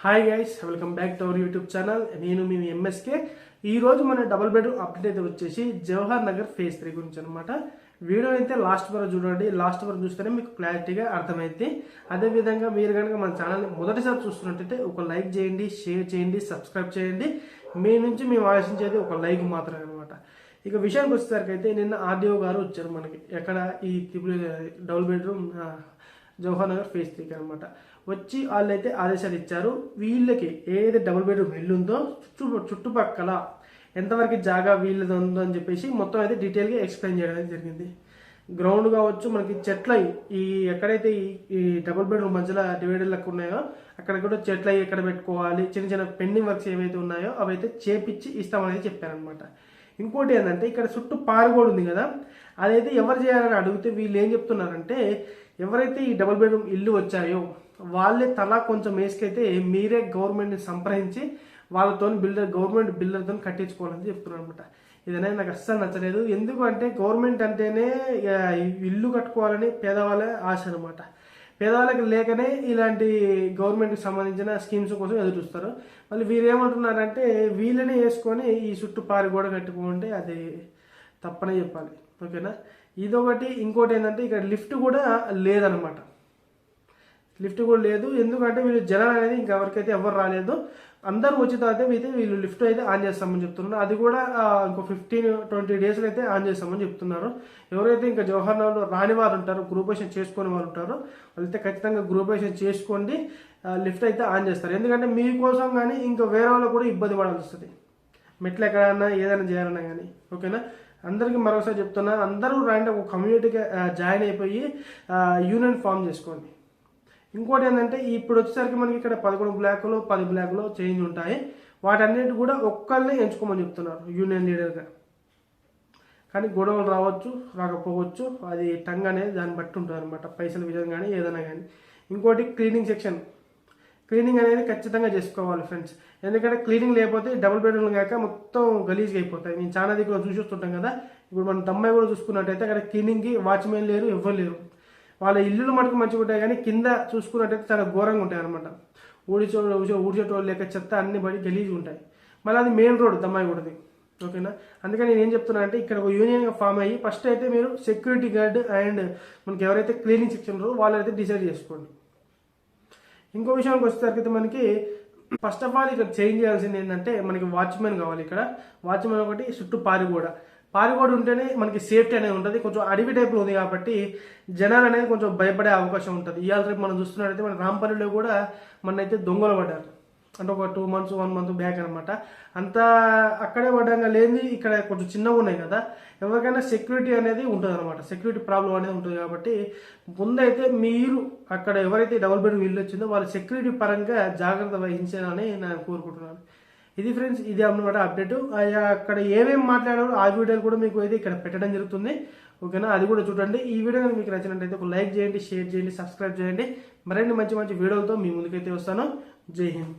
Hi guys, welcome back to our YouTube channel. నేను మీ MSK. ఈ రోజు మన డబుల్ బెడ్రూమ్ అప్డేట్ అయితే వచ్చేసి జవహర్ నగర్ ఫేజ్ 3 గురించి అనమాట. వీడియో అయితే లాస్ట్ వరకు చూడండి. లాస్ట్ వరకు చూస్తేనే మీకు క్లారిటీగా అర్థమైంది. అదేవిధంగా మీరు కనుక మన ఛానల్ని మొదటిసారి చూస్తున్నట్టయితే ఒక లైక్ చేయండి, షేర్ చేయండి, సబ్స్క్రైబ్ చేయండి. మీ నుంచి మేము ఆశించేది ఒక లైక్ మాత్రమే అనమాట. ఇక విషయానికి వచ్చేసరికి అయితే నిన్న ఆర్డీఓ గారు వచ్చారు మనకి. ఎక్కడ ఈ double bedroom Jawahar Nagar phase 3 అనమాట. వచ్చి వాళ్ళైతే ఆదేశాలు ఇచ్చారు. వీళ్ళకి ఏదైతే డబుల్ బెడ్రూమ్ ఇల్లు ఉందో చుట్టుపక్కల ఎంతవరకు జాగా వీళ్ళది ఉందో అని చెప్పేసి మొత్తం అయితే డీటెయిల్గా ఎక్స్ప్లెయిన్ చేయడం జరిగింది. గ్రౌండ్ కావచ్చు, మనకి చెట్ల ఈ ఎక్కడైతే ఈ డబుల్ బెడ్రూమ్ మధ్యలో డివైడర్లకు ఉన్నాయో అక్కడ కూడా చెట్ల ఎక్కడ పెట్టుకోవాలి, చిన్న చిన్న పెండింగ్ వర్క్స్ ఏవైతే ఉన్నాయో అవైతే చేపించి ఇస్తామని చెప్పారనమాట. ఇంకోటి ఏంటంటే ఇక్కడ చుట్టూ పారుగోడు ఉంది కదా, అదైతే ఎవరు చేయాలని అడిగితే వీళ్ళు ఏం చెప్తున్నారంటే, ఎవరైతే ఈ డబుల్ బెడ్రూమ్ ఇల్లు వచ్చాయో వాళ్ళే తలా కొంచెం వేసుకైతే మీరే గవర్నమెంట్ని సంప్రదించి వాళ్ళతో గవర్నమెంట్ బిల్డర్తో కట్టించుకోవాలని చెప్తున్నారు అనమాట. ఇదనేది నాకు అస్సలు నచ్చలేదు. ఎందుకు అంటే గవర్నమెంట్ అంటేనే ఇల్లు కట్టుకోవాలని పేదవాళ్ళ ఆశ అనమాట. పేదవాళ్ళకి లేకనే ఇలాంటి గవర్నమెంట్కి సంబంధించిన స్కీమ్స్ కోసం ఎదురు చూస్తారు. మళ్ళీ వీరు ఏమంటున్నారంటే వీళ్ళనే వేసుకొని ఈ చుట్టూ పారి కూడా కట్టుకుంటే అది తప్పనే చెప్పాలి. ఓకేనా, ఇదొకటి. ఇంకోటి ఏంటంటే ఇక్కడ లిఫ్ట్ కూడా లేదనమాట. లిఫ్ట్ కూడా లేదు. ఎందుకంటే వీళ్ళు జనం అనేది ఇంకెవరికైతే ఎవరు రాలేదు. అందరూ వచ్చిన తర్వాత అయితే వీళ్ళు లిఫ్ట్ అయితే ఆన్ చేస్తామని చెప్తున్నారు. అది కూడా ఇంకో 15-20 డేస్లో అయితే ఆన్ చేస్తామని చెప్తున్నారు. ఎవరైతే ఇంకా జవహర్ నగర్లో రాని వారు ఉంటారో, గ్రూపేషన్ చేసుకునే వారు ఉంటారో వాళ్ళైతే ఖచ్చితంగా గ్రూపేషన్ చేసుకోండి, లిఫ్ట్ అయితే ఆన్ చేస్తారు. ఎందుకంటే మీకోసం కానీ ఇంకా వేరే వాళ్ళు కూడా ఇబ్బంది పడాల్సి వస్తుంది, మెట్లు ఎక్కడన్నా ఏదైనా చేయాలన్నా కానీ. ఓకేనా, అందరికీ మరొకసారి చెప్తున్నా, అందరూ రండి, ఒక కమ్యూనిటీగా జాయిన్ అయిపోయి యూనియన్ ఫామ్ చేసుకోండి. ఇంకోటి ఏంటంటే ఇప్పుడు వచ్చేసరికి మనకి ఇక్కడ 11 బ్లాకులు 10 బ్లాకులు చేంజ్ ఉంటాయి. వాటన్నిటి కూడా ఒక్కళ్ళనే ఎంచుకోమని చెప్తున్నారు యూనియన్ లీడర్గా. కానీ గొడవలు రావచ్చు, రాకపోవచ్చు, అది టంగ్ అనేది దాన్ని బట్టి ఉంటుంది అనమాట, పైసల విషయం కానీ ఏదైనా కానీ. ఇంకోటి క్లీనింగ్ సెక్షన్, క్లీనింగ్ అనేది ఖచ్చితంగా చేసుకోవాలి ఫ్రెండ్స్. ఎందుకంటే క్లీనింగ్ లేకపోతే డబుల్ బెడ్రూమ్ కాక మొత్తం గలీజ్గా అయిపోతాయి. నేను చాలా దగ్గర చూసొస్తుంటాం కదా. ఇప్పుడు మన తమ్మాయి కూడా చూసుకున్నట్టయితే అక్కడ క్లీనింగ్కి వాచ్మెన్ లేరు, ఎవ్వరు లేరు. వాళ్ళ ఇల్లులు మటుకు మంచిగా ఉంటాయి, కానీ కింద చూసుకున్నట్టయితే చాలా ఘోరంగా ఉంటాయి అనమాట. ఊడ్చేటోళ్ళు లేక చెత్త అన్ని బడి గలీజ్గా ఉంటాయి. మళ్ళీ అది మెయిన్ రోడ్ తమ్మాయి కూడాది. ఓకేనా, అందుకని నేను ఏం చెప్తున్నా అంటే ఇక్కడ ఒక యూనియన్గా ఫామ్ అయ్యి ఫస్ట్ అయితే మీరు సెక్యూరిటీ గార్డ్ అండ్ మనకి ఎవరైతే క్లీనింగ్ సెక్షన్ ఉన్నారో వాళ్ళైతే డిసైడ్ చేసుకోండి. ఇంకో విషయానికి వచ్చేసరికి మనకి ఫస్ట్ ఆఫ్ ఆల్ ఇక్కడ చేంజ్ చేయాల్సింది ఏంటంటే మనకి వాచ్మెన్ కావాలి. ఇక్కడ వాచ్మెన్ ఒకటి, చుట్టూ పారిగోడ ఉంటేనే మనకి సేఫ్టీ అనేది ఉంటుంది. కొంచెం అడవి టైప్లో ఉంది కాబట్టి జనాలు అనేది కొంచెం భయపడే అవకాశం ఉంటుంది. ఇవాళ రేపు మనం చూస్తున్నట్టయితే మన రాంపల్లిలో కూడా మనైతే దొంగలు పడ్డారు. అంటే ఒక 2 months 1 month బ్యాక్ అనమాట. అంతా అక్కడే పడ్డాక లేని ఇక్కడ కొంచెం చిన్నగా ఉన్నాయి కదా, ఎవరికైనా సెక్యూరిటీ అనేది ఉంటుంది అనమాట. సెక్యూరిటీ ప్రాబ్లం అనేది ఉంటుంది కాబట్టి ముందైతే మీరు అక్కడ ఎవరైతే డబుల్ బెడ్రూమ్ ఇల్లు వచ్చిందో వాళ్ళు సెక్యూరిటీ పరంగా జాగ్రత్త వహించాలని నేను కోరుకుంటున్నాను. ఇది ఫ్రెండ్స్, ఇది అన్నమాట అప్డేట్. అక్కడ ఏమేమి మాట్లాడారో ఆ వీడియోలు కూడా మీకు అయితే ఇక్కడ పెట్టడం జరుగుతుంది. ఓకేనా, అది కూడా చూడండి. ఈ వీడియో మీకు నచ్చినట్టయితే ఒక లైక్ చేయండి, షేర్ చేయండి, సబ్స్క్రైబ్ చేయండి. మరిన్ని మంచి మంచి వీడియోలతో మీ ముందుకైతే వస్తాను. జై హింద్.